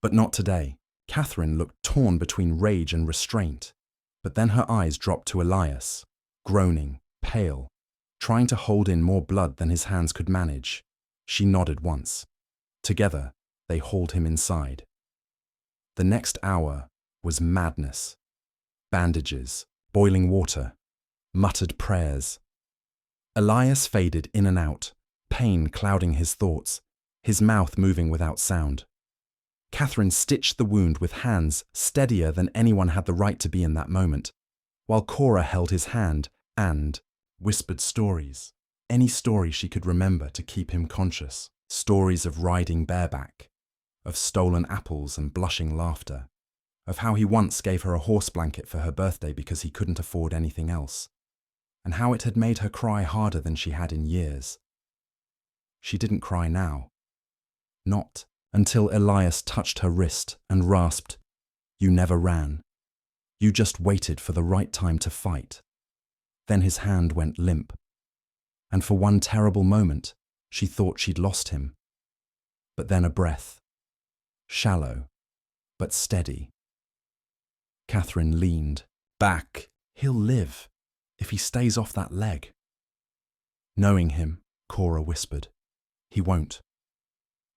"But not today." Catherine looked torn between rage and restraint, but then her eyes dropped to Elias, groaning, pale, trying to hold in more blood than his hands could manage. She nodded once. Together, they hauled him inside. The next hour was madness. Bandages, boiling water, muttered prayers. Elias faded in and out, pain clouding his thoughts, his mouth moving without sound. Catherine stitched the wound with hands steadier than anyone had the right to be in that moment, while Cora held his hand and whispered stories. Any story she could remember to keep him conscious. Stories of riding bareback, of stolen apples and blushing laughter, of how he once gave her a horse blanket for her birthday because he couldn't afford anything else, and how it had made her cry harder than she had in years. She didn't cry now. Not until Elias touched her wrist and rasped, "You never ran. You just waited for the right time to fight." Then his hand went limp, and for one terrible moment, she thought she'd lost him. But then a breath, shallow, but steady. Catherine leaned back. "He'll live, if he stays off that leg." Knowing him, Cora whispered, "He won't."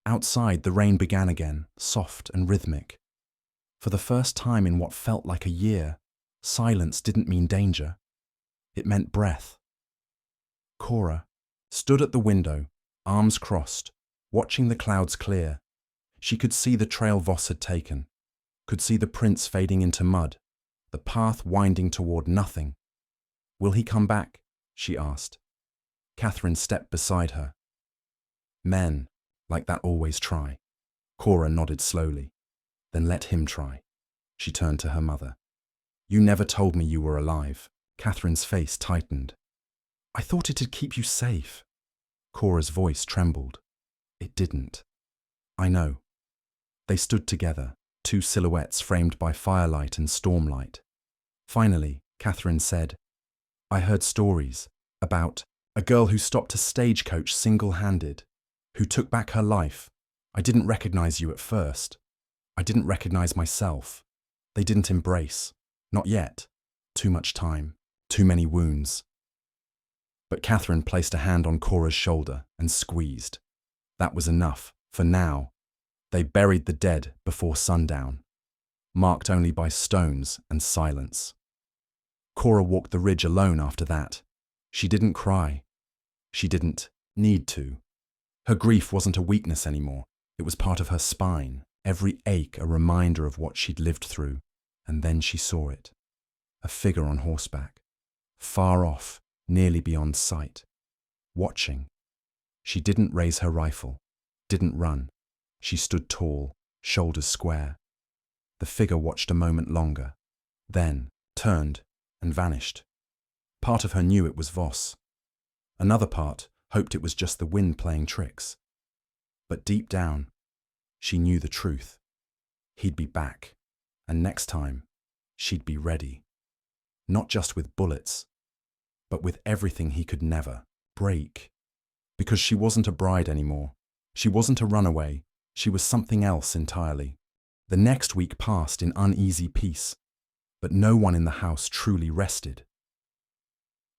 Outside, the rain began again, soft and rhythmic. For the first time in what felt like a year, silence didn't mean danger. It meant breath. Cora stood at the window, arms crossed, watching the clouds clear. She could see the trail Voss had taken, could see the prints fading into mud, the path winding toward nothing. "Will he come back?" she asked. Catherine stepped beside her. "Men like that always try." Cora nodded slowly. "Then let him try." She turned to her mother. "You never told me you were alive." Catherine's face tightened. "I thought it'd keep you safe." Cora's voice trembled. "It didn't." "I know." They stood together, two silhouettes framed by firelight and stormlight. Finally, Catherine said, "I heard stories about a girl who stopped a stagecoach single-handed, who took back her life. I didn't recognize you at first. I didn't recognize myself. They didn't embrace. Not yet. Too much time. Too many wounds. But Catherine placed a hand on Cora's shoulder and squeezed. That was enough, for now. They buried the dead before sundown, marked only by stones and silence. Cora walked the ridge alone after that. She didn't cry. She didn't need to. Her grief wasn't a weakness anymore. It was part of her spine, every ache a reminder of what she'd lived through. And then she saw it. A figure on horseback, far off, nearly beyond sight, watching. She didn't raise her rifle, didn't run. She stood tall, shoulders square. The figure watched a moment longer, then turned and vanished. Part of her knew it was Voss. Another part hoped it was just the wind playing tricks. But deep down, she knew the truth. He'd be back, and next time, she'd be ready. Not just with bullets, but with everything he could never break. Because she wasn't a bride anymore. She wasn't a runaway. She was something else entirely. The next week passed in uneasy peace, but no one in the house truly rested.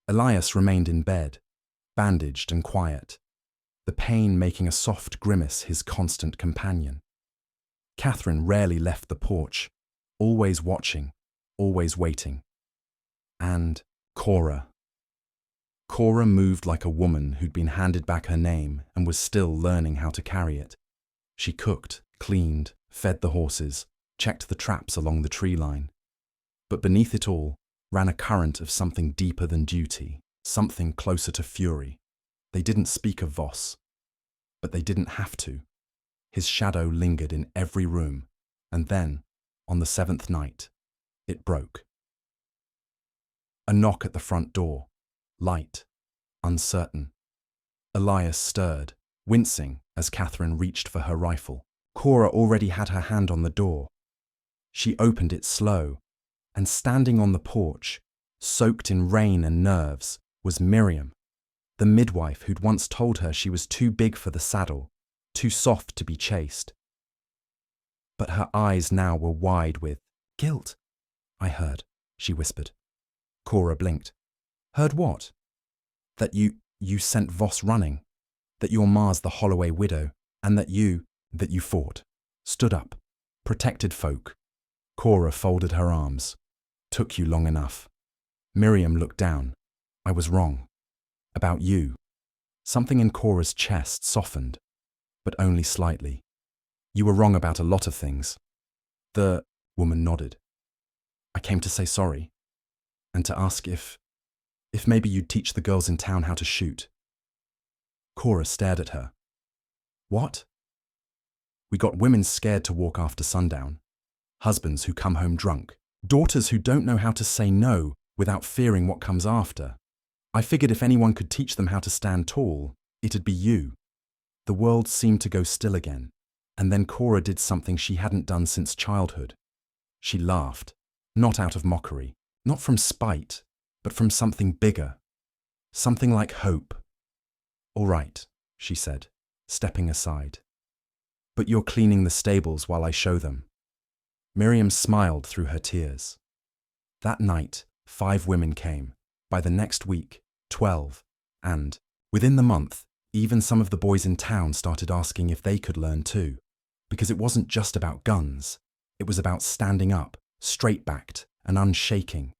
Elias remained in bed, bandaged and quiet, the pain making a soft grimace his constant companion. Catherine rarely left the porch, always watching, always waiting. And Cora. Cora moved like a woman who'd been handed back her name and was still learning how to carry it. She cooked, cleaned, fed the horses, checked the traps along the tree line. But beneath it all ran a current of something deeper than duty, something closer to fury. They didn't speak of Voss, but they didn't have to. His shadow lingered in every room, and then, on the 7th night, it broke. A knock at the front door, light, uncertain. Elias stirred, wincing as Catherine reached for her rifle. Cora already had her hand on the door. She opened it slow, and standing on the porch, soaked in rain and nerves, was Miriam, the midwife who'd once told her she was too big for the saddle, too soft to be chased. But her eyes now were wide with guilt. "I heard," she whispered. Cora blinked. "Heard what?" "That you sent Voss running, that you're Mars the Holloway widow, and that you fought, stood up, protected folk." Cora folded her arms. "Took you long enough." Miriam looked down. "I was wrong. About you." Something in Cora's chest softened, but only slightly. "You were wrong about a lot of things." The woman nodded. "I came to say sorry, and to ask if maybe you'd teach the girls in town how to shoot." Cora stared at her. "What?" "We got women scared to walk after sundown, husbands who come home drunk, daughters who don't know how to say no without fearing what comes after. I figured if anyone could teach them how to stand tall, it'd be you." The world seemed to go still again, and then Cora did something she hadn't done since childhood. She laughed, not out of mockery, not from spite, but from something bigger, something like hope. "All right," she said, stepping aside. "But you're cleaning the stables while I show them." Miriam smiled through her tears. That night, 5 women came. By the next week, 12, and, within the month, even some of the boys in town started asking if they could learn too. Because it wasn't just about guns. It was about standing up, straight-backed and unshaking.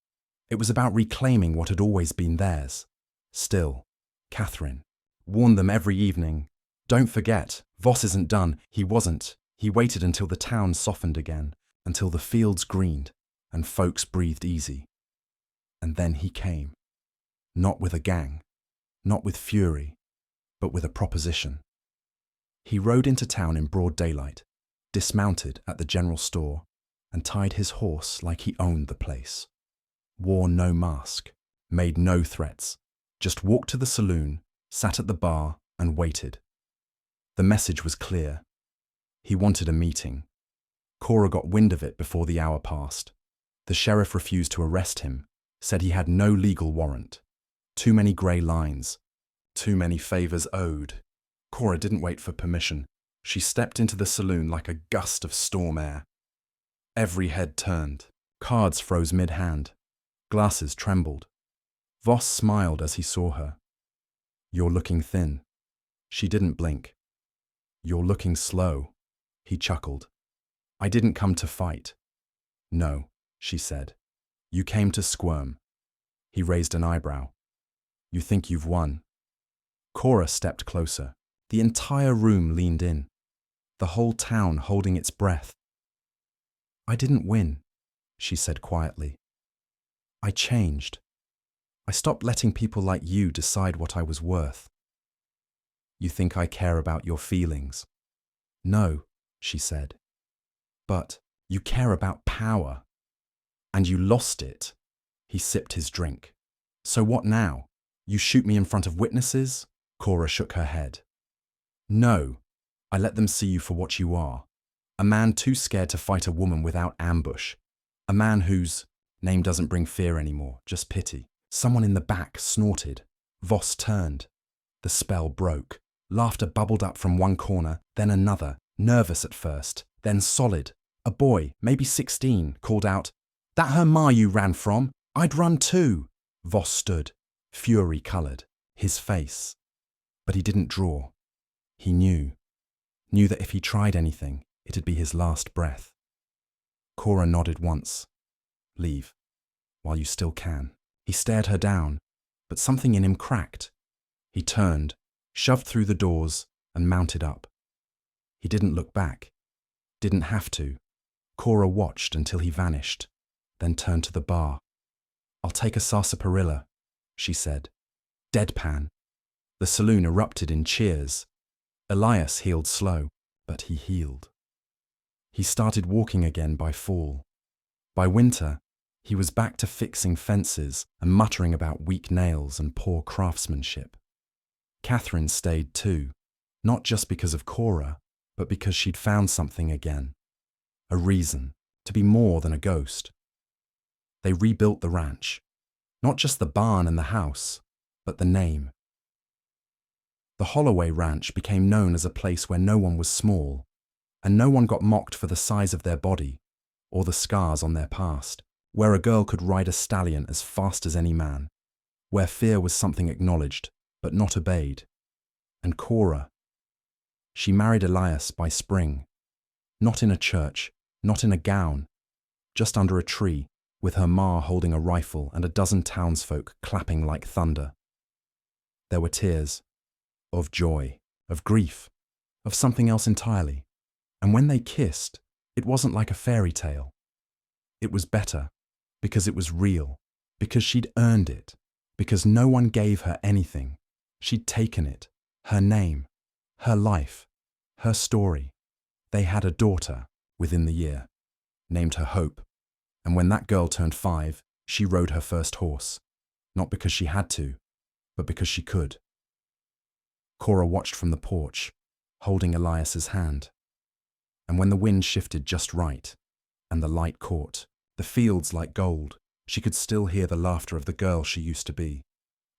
It was about reclaiming what had always been theirs. Still, Catherine warned them every evening, "Don't forget, Voss isn't done. He wasn't. He waited until the town softened again, until the fields greened and folks breathed easy. And then he came. Not with a gang, not with fury, but with a proposition." He rode into town in broad daylight, dismounted at the general store, and tied his horse like he owned the place. Wore no mask, made no threats, just walked to the saloon, sat at the bar, and waited. The message was clear. He wanted a meeting. Cora got wind of it before the hour passed. The sheriff refused to arrest him, said he had no legal warrant. Too many grey lines. Too many favours owed. Cora didn't wait for permission. She stepped into the saloon like a gust of storm air. Every head turned. Cards froze mid-hand. Glasses trembled. Voss smiled as he saw her. "You're looking thin." She didn't blink. "You're looking slow," he chuckled. "I didn't come to fight." "No," she said. "You came to squirm." He raised an eyebrow. "You think you've won?" Cora stepped closer. The entire room leaned in, the whole town holding its breath. "I didn't win," she said quietly. "I changed. I stopped letting people like you decide what I was worth." "You think I care about your feelings?" "No," she said. "But you care about power. And you lost it." He sipped his drink. "So what now? You shoot me in front of witnesses?" Cora shook her head. "No, I let them see you for what you are. A man too scared to fight a woman without ambush. A man whose name doesn't bring fear anymore, just pity." Someone in the back snorted. Voss turned. The spell broke. Laughter bubbled up from one corner, then another, nervous at first, then solid. A boy, maybe 16, called out, "That her ma you ran from? I'd run too." Voss stood, fury-coloured, his face. But he didn't draw. He knew that if he tried anything, it'd be his last breath. Cora nodded once. "Leave, while you still can." He stared her down, but something in him cracked. He turned, shoved through the doors, and mounted up. He didn't look back. Didn't have to. Cora watched until he vanished, then turned to the bar. "I'll take a sarsaparilla," she said. Deadpan. The saloon erupted in cheers. Elias healed slow, but he healed. He started walking again by fall. By winter, he was back to fixing fences and muttering about weak nails and poor craftsmanship. Catherine stayed too, not just because of Cora, but because she'd found something again. A reason to be more than a ghost. They rebuilt the ranch. Not just the barn and the house, but the name. The Holloway Ranch became known as a place where no one was small, and no one got mocked for the size of their body or the scars on their past. Where a girl could ride a stallion as fast as any man, where fear was something acknowledged but not obeyed. And Cora, she married Elias by spring, not in a church, not in a gown, just under a tree, with her ma holding a rifle and a dozen townsfolk clapping like thunder. There were tears, of joy, of grief, of something else entirely, and when they kissed, it wasn't like a fairy tale. It was better. Because it was real, because she'd earned it, because no one gave her anything. She'd taken it, her name, her life, her story. They had a daughter within the year, named her Hope, and when that girl turned 5, she rode her first horse, not because she had to, but because she could. Cora watched from the porch, holding Elias's hand. And when the wind shifted just right, and the light caught, the fields like gold, she could still hear the laughter of the girl she used to be.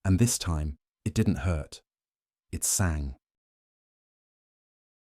And this time, it didn't hurt. It sang.